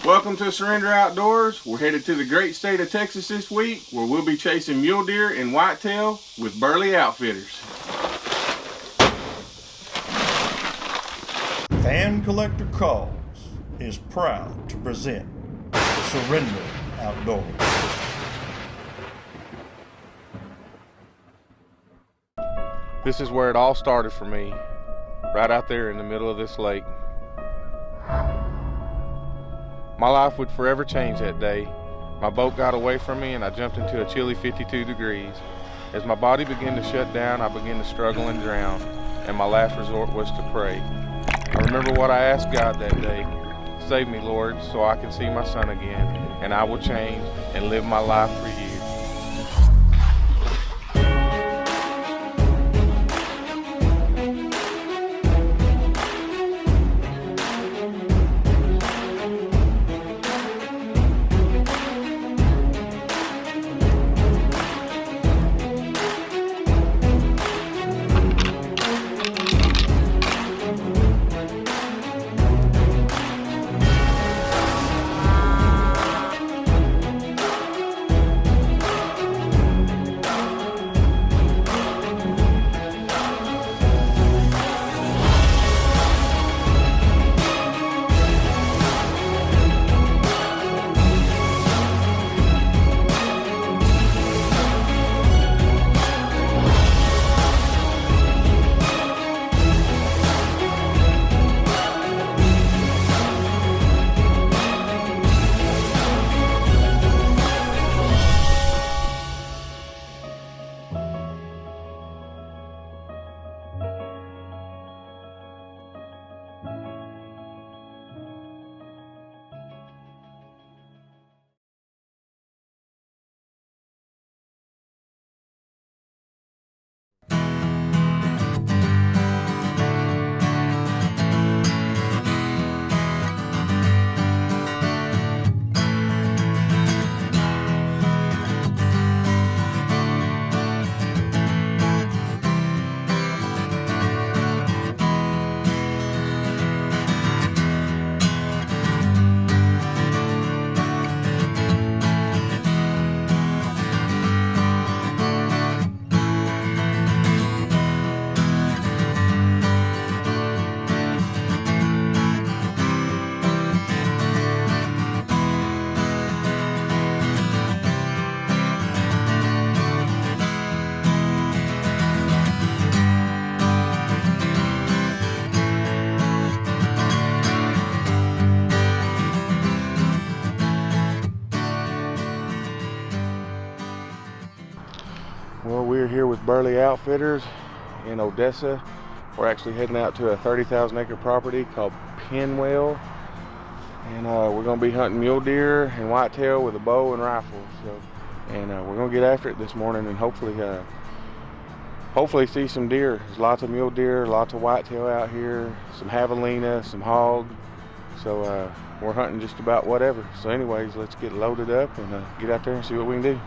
Welcome to Surrender Outdoors. We're headed to the great state of Texas this week, where we'll be chasing mule deer and whitetail with Burley Outfitters. Fan Collector Calls is proud to present Surrender Outdoors. This is where it all started for me, right out there in the middle of this lake. My life would forever change that day. My boat got away from me and I jumped into a chilly 52 degrees. As my body began to shut down, I began to struggle and drown, and my last resort was to pray. I remember what I asked God that day: save me, Lord, so I can see my son again, and I will change and live my life for you. Well, we're here with Burley Outfitters in Odessa. We're actually heading out to a 30,000 acre property called Pinwell, and we're going to be hunting mule deer and whitetail with a bow and rifle. We're going to get after it this morning and hopefully see some deer. There's lots of mule deer, lots of whitetail out here, some javelina, some hog. So we're hunting just about whatever. So anyways, let's get loaded up and get out there and see what we can do.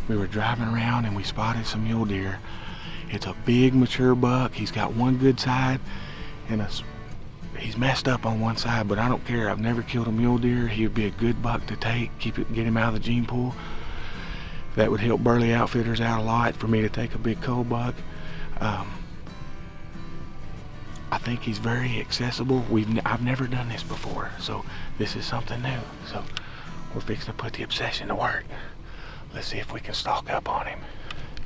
We were driving around and we spotted some mule deer. It's a big mature buck. He's got one good side and he's messed up on one side, but I don't care. I've never killed a mule deer. He would be a good buck to take, get him out of the gene pool. That would help Burley Outfitters out a lot for me to take a big cold buck. I think he's very accessible. I've never done this before, so this is something new. So we're fixing to put the obsession to work. Let's see if we can stalk up on him.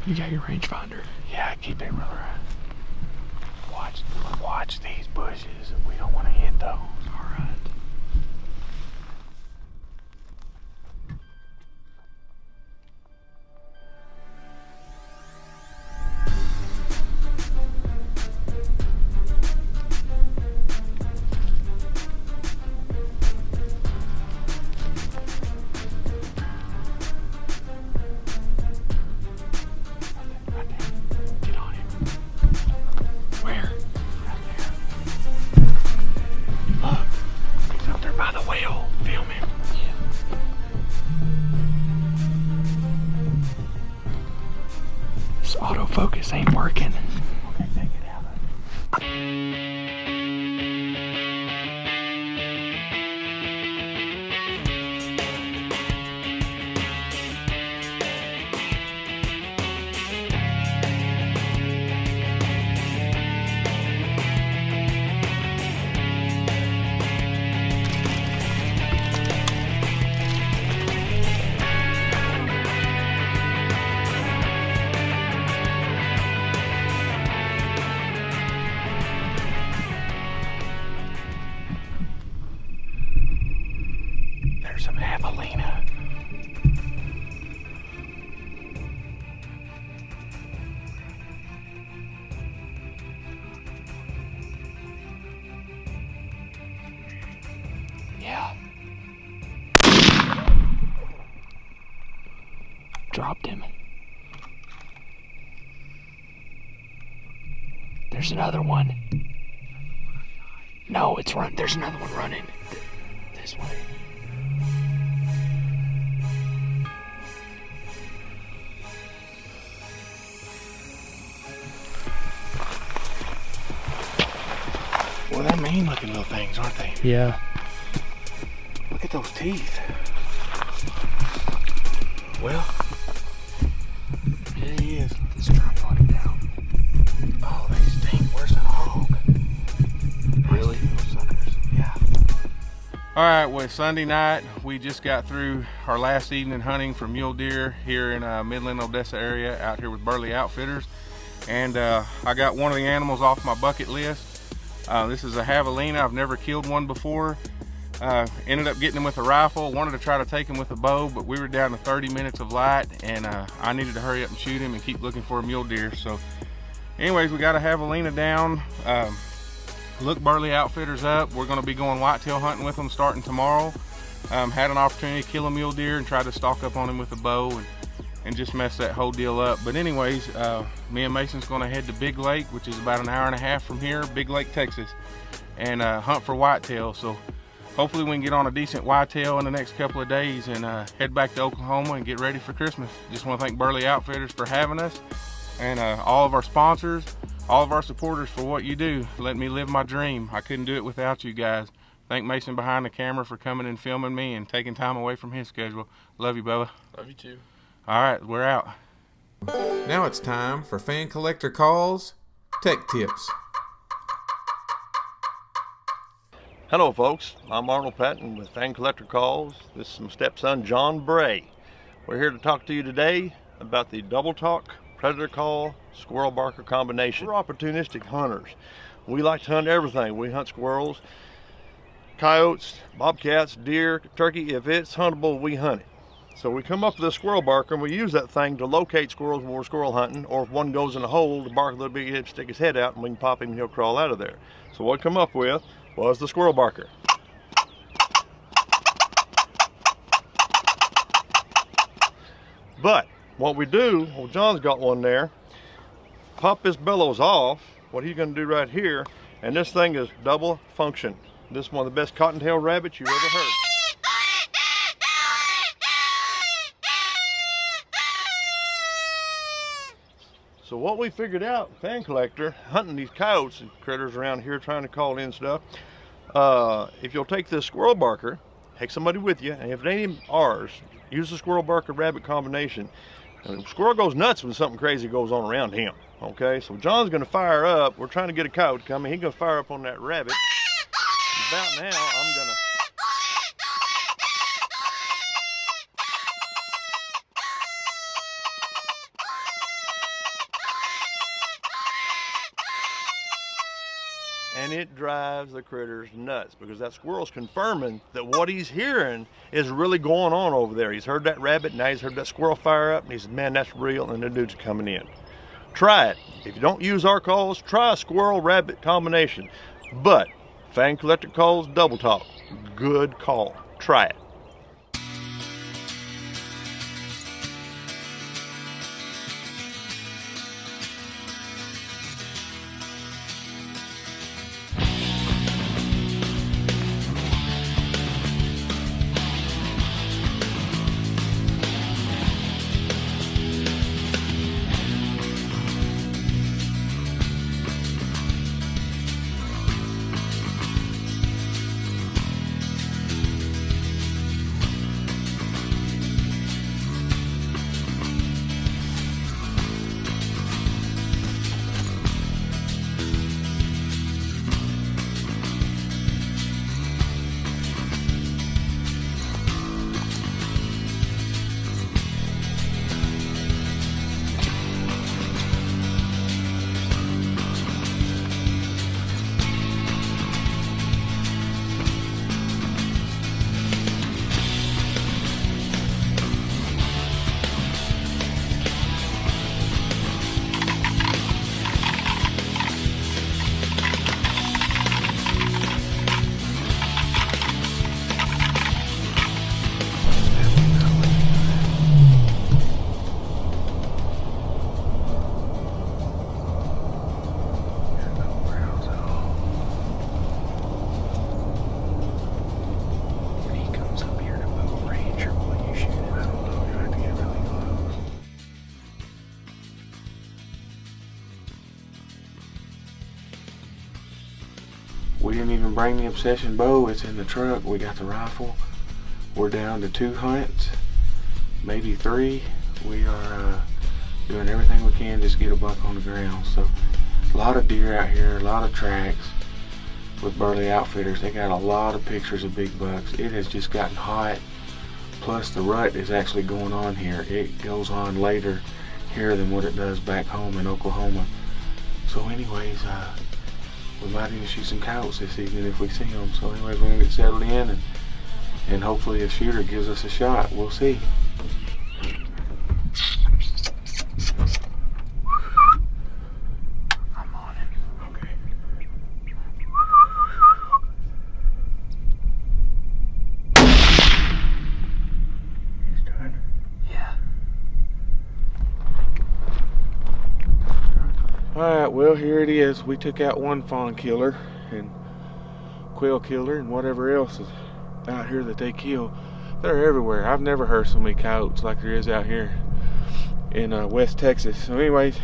You got your rangefinder? Yeah, I keep it real right. Watch these bushes. We don't want to hit those. All right. Javelina. Yeah. Dropped him. There's another one. No, it's run. There's another one running this way. Well, they're mean looking little things, aren't they? Yeah. Look at those teeth. Well, here he is. Let's try and put him down. Oh, they stink worse than a hog. Really? Those suckers. Yeah. All right, well, Sunday night, we just got through our last evening hunting for mule deer here in Midland, Odessa area, out here with Burley Outfitters. And I got one of the animals off my bucket list. This is a javelina. I've never killed one before. Ended up getting him with a rifle. Wanted to try to take him with a bow, but we were down to 30 minutes of light, and I needed to hurry up and shoot him and keep looking for a mule deer. So anyways, we got a javelina down. Look Burley Outfitters up. We're going to be going whitetail hunting with them starting tomorrow. Had an opportunity to kill a mule deer and tried to stalk up on him with a bow and just messed that whole deal up. But anyways, me and Mason's going to head to Big Lake, which is about an hour and a half from here, Big Lake, Texas, and hunt for whitetail. So hopefully we can get on a decent whitetail in the next couple of days and head back to Oklahoma and get ready for Christmas. Just want to thank Burley Outfitters for having us, and all of our sponsors, all of our supporters for what you do. Let me live my dream. I couldn't do it without you guys. Thank Mason behind the camera for coming and filming me and taking time away from his schedule. Love you, Bubba. Love you too. All right, we're out. Now it's time for Fan Collector Calls, Tech Tips. Hello, folks. I'm Arnold Patton with Fan Collector Calls. This is my stepson, John Bray. We're here to talk to you today about the Double Talk Predator Call Squirrel Barker combination. We're opportunistic hunters. We like to hunt everything. We hunt squirrels, coyotes, bobcats, deer, turkey. If it's huntable, we hunt it. So we come up with a squirrel barker and we use that thing to locate squirrels when we're squirrel hunting, or if one goes in a hole, the bark a little bit, he'll stick his head out and we can pop him and he'll crawl out of there. So what we come up with was the squirrel barker. But what we do, well, John's got one there, pop this bellows off, what he's going to do right here, and this thing is double function. This is one of the best cottontail rabbits you've ever heard. So what we figured out, Fan Collector, hunting these coyotes and critters around here trying to call in stuff, if you'll take this squirrel barker, take somebody with you, and if it ain't ours, use the squirrel barker rabbit combination. And the squirrel goes nuts when something crazy goes on around him. Okay, so John's gonna fire up. We're trying to get a coyote to come in. He's gonna fire up on that rabbit. About now, I'm gonna and it drives the critters nuts because that squirrel's confirming that what he's hearing is really going on over there. He's heard that rabbit, now he's heard that squirrel fire up, and he said, man, that's real, and the dude's coming in. Try it. If you don't use our calls, try a squirrel rabbit combination. But Fan Collector Calls Double Talk, good call. Try it. We didn't even bring the Obsession bow. It's in the truck. We got the rifle. We're down to 2 hunts, maybe 3. We are doing everything we can just to get a buck on the ground. So a lot of deer out here, a lot of tracks with Burley Outfitters. They got a lot of pictures of big bucks. It has just gotten hot. Plus the rut is actually going on here. It goes on later here than what it does back home in Oklahoma. So anyways, we might even shoot some coyotes this evening if we see them. So anyways, we're gonna get settled in and hopefully a shooter gives us a shot. We'll see. I'm on it. Okay. He's done. Yeah. Alright, well here it is. We took out one fawn killer and quail killer and whatever else is out here that they kill. They're everywhere. I've never heard so many coyotes like there is out here in West Texas. So anyways,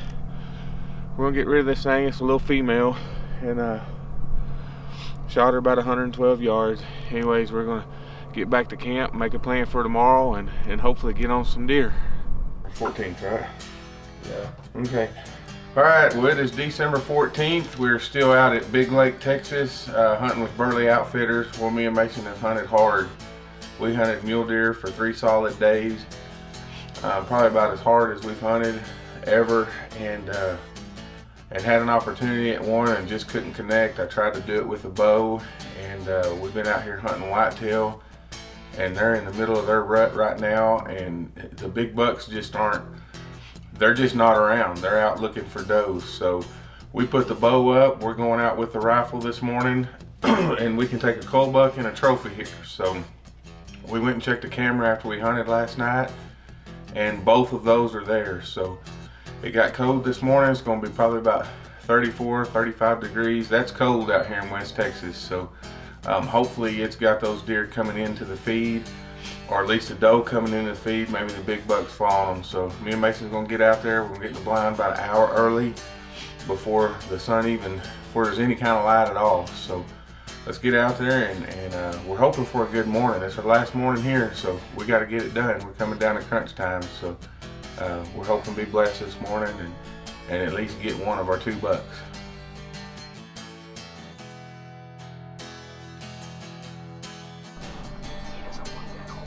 we're gonna get rid of this thing. It's a little female and shot her about 112 yards. Anyways, we're gonna get back to camp, make a plan for tomorrow, and hopefully get on some deer. 14th, right? Yeah. Okay. Alright, well it is December 14th. We're still out at Big Lake, Texas, hunting with Burley Outfitters. Well, me and Mason have hunted hard. We hunted mule deer for 3 solid days. Probably about as hard as we've hunted ever, and had an opportunity at one and just couldn't connect. I tried to do it with a bow, and we've been out here hunting whitetail, and they're in the middle of their rut right now, and the big bucks just aren't, they're just not around. They're out looking for does. So we put the bow up. We're going out with the rifle this morning and we can take a cold buck and a trophy here. So we went and checked the camera after we hunted last night, and both of those are there. So it got cold this morning. It's gonna be probably about 34, 35 degrees. That's cold out here in West Texas. So hopefully it's got those deer coming into the feed, or at least a doe coming into the feed. Maybe the big bucks fall on them. So me and Mason's gonna get out there. We're gonna get in the blind about an hour early before the sun before there's any kind of light at all. So let's get out there, and we're hoping for a good morning. It's our last morning here, so we got to get it done. We're coming down to crunch time, so we're hoping to be blessed this morning and at least get one of our 2 bucks. He doesn't want that hole.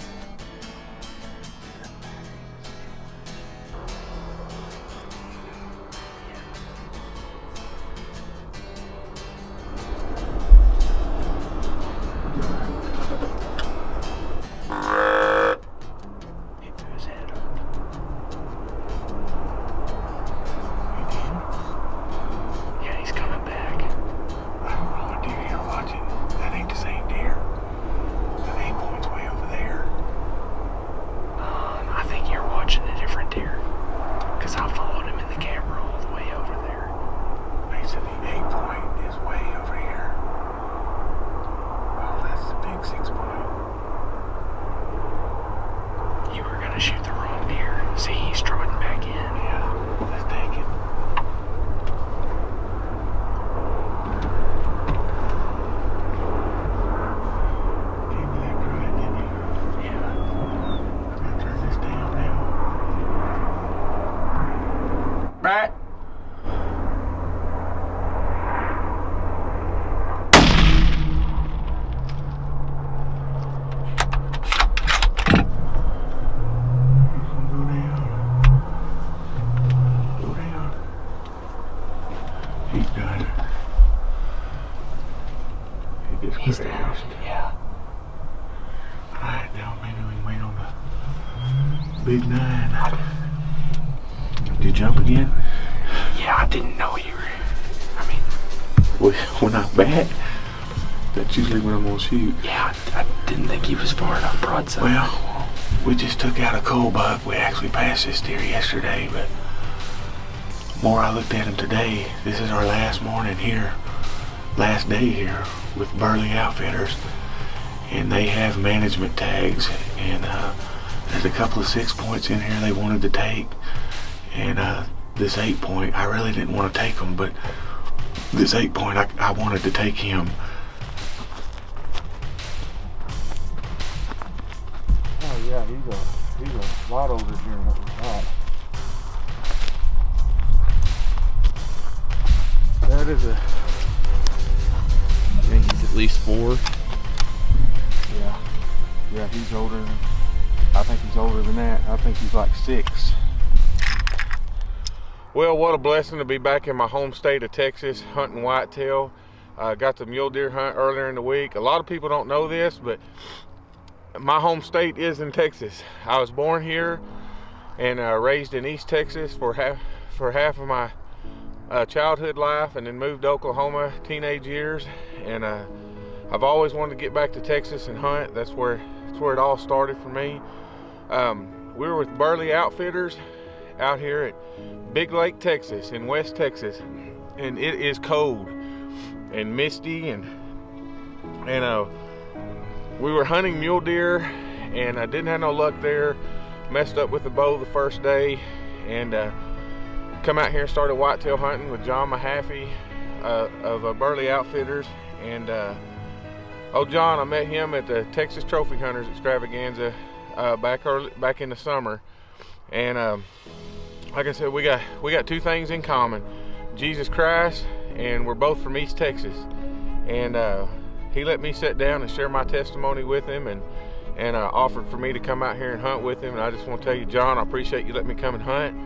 He threw his head up. Yeah, he's coming back. I don't know what deer you're watching. That ain't the same deer. The aim point's way over there. I think you're watching a different deer. Because I followed him in the camera all the way over there. Mason, the aim point is way over here. Oh, that's the big 6-point. You were going to shoot the wrong deer. See, he's trotting back in. Yeah, let's take it. Gave me that cry, didn't you? Yeah. I'm gonna turn this down now. Right. Go down. He's done. He just He's down. crashed. Yeah. Alright, now maybe we can wait on the big 9. Did you jump again? Yeah, I didn't know you were. I mean, When I back, that's usually when I'm gonna shoot. yeah, I didn't think he was far enough broadside. Well, we just took out a cold buck. We actually passed this deer yesterday, but the more I looked at him today, this is our last morning here, last day here with Burley Outfitters, and they have management tags, and there's a couple of 6-points in here they wanted to take, and this 8-point, I really didn't want to take them, but this 8-point, I wanted to take him. lot older deer than what we thought. That is a... I think he's at least 4. Yeah, he's older than... I think he's older than that. I think he's like 6. Well, what a blessing to be back in my home state of Texas hunting whitetail. I got the mule deer hunt earlier in the week. A lot of people don't know this, but my home state is in Texas. I was born here and raised in East Texas for half of my childhood life, and then moved to Oklahoma teenage years. And I've always wanted to get back to Texas and hunt. That's where it all started for me. We were with Burley Outfitters out here at Big Lake, Texas, in West Texas, and it is cold and misty, and we were hunting mule deer, and I didn't have no luck there. Messed up with the bow the first day, and come out here and started whitetail hunting with John Mahaffey of Burley Outfitters. And old John, I met him at the Texas Trophy Hunters Extravaganza back in the summer. And like I said, we got 2 things in common: Jesus Christ, and we're both from East Texas. And he let me sit down and share my testimony with him, and offered for me to come out here and hunt with him. And I just want to tell you, John, I appreciate you letting me come and hunt.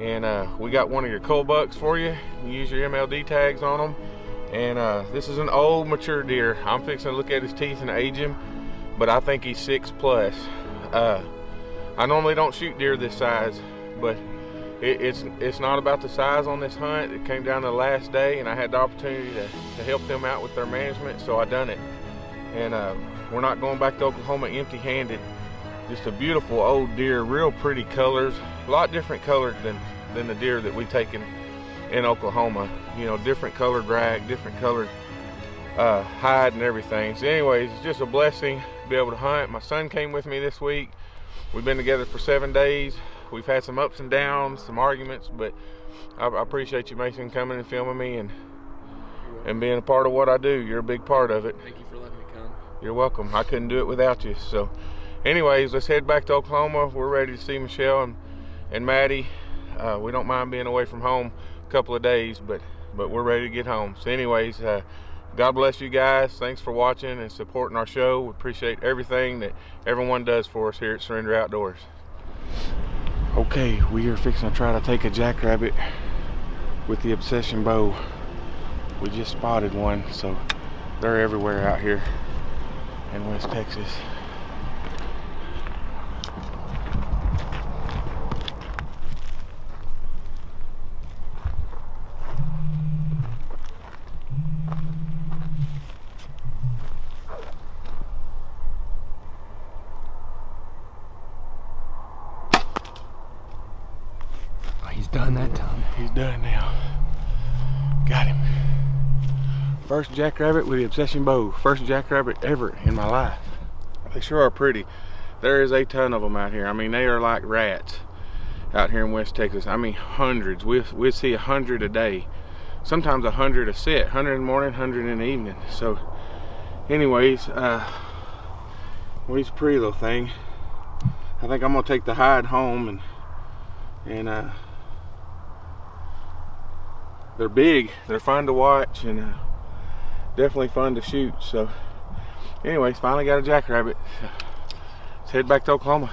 And we got one of your cull bucks for you. You use your MLD tags on them. And this is an old mature deer. I'm fixing to look at his teeth and age him, but I think he's 6+. I normally don't shoot deer this size, but it's not about the size on this hunt. It came down to the last day, and I had the opportunity to help them out with their management, so I done it. And we're not going back to Oklahoma empty-handed. Just a beautiful old deer, real pretty colors, a lot different colored than the deer that we take in Oklahoma. You know, different colored rack, different colored hide and everything. So anyways, it's just a blessing to be able to hunt. My son came with me this week. We've been together for 7 days. We've had some ups and downs, some arguments, but I appreciate you, Mason, coming and filming me and being a part of what I do. You're a big part of it. Thank you for letting me come. You're welcome. I couldn't do it without you. So anyways, let's head back to Oklahoma. We're ready to see Michelle and Maddie. We don't mind being away from home a couple of days, but we're ready to get home. So anyways, God bless you guys. Thanks for watching and supporting our show. We appreciate everything that everyone does for us here at Surrender Outdoors. Okay, we are fixing to try to take a jackrabbit with the Obsession bow. We just spotted one, so they're everywhere out here in West Texas. He's done that time. He's done now. Got him. First jackrabbit with the Obsession bow. First jackrabbit ever in my life. They sure are pretty. There is a ton of them out here. I mean, they are like rats out here in West Texas. I mean, hundreds. We see 100 a day. Sometimes 100 a set. 100 in the morning, 100 in the evening. So, anyways, well, he's a pretty little thing. I think I'm gonna take the hide home, and they're big, they're fun to watch, and definitely fun to shoot. So anyways, finally got a jackrabbit. Let's head back to Oklahoma.